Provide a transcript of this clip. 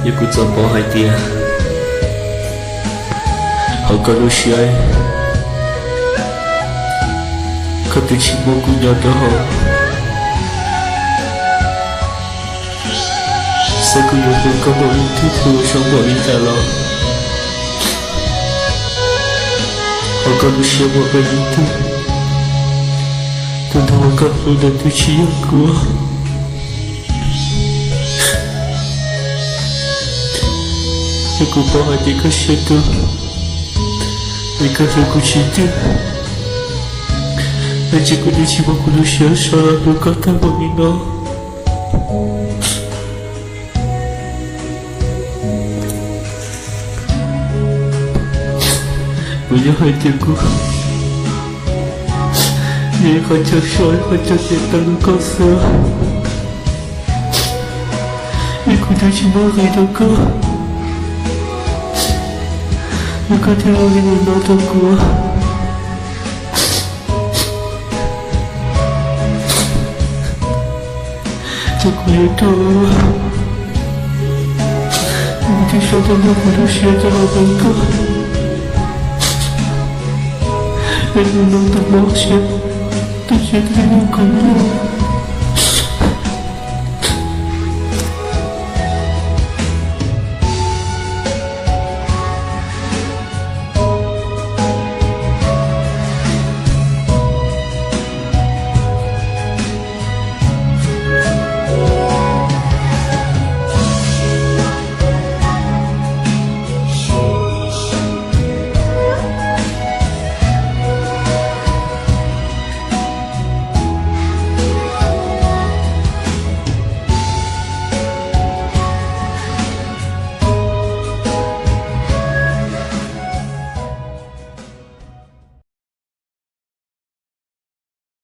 也不做波海啲啊，好個老師哎，佢對錢冇顧有都好，這個有個個冇人對佢上冇人得咯，好個老師冇個人對，但係我個老人對錢有過。Aku bawa hati ke situ, mereka aku cinta. Aja ku dijiwa ku lusia salah berkata menghina. Punya hatiku, dia kacau syai, kacau setan kuasa. Aku dijiwa hidup Bukan yang ingin menontonku. Aku itu mungkin suatu manusia dalam mereka dan menonton manusia terjadi dengan kamu.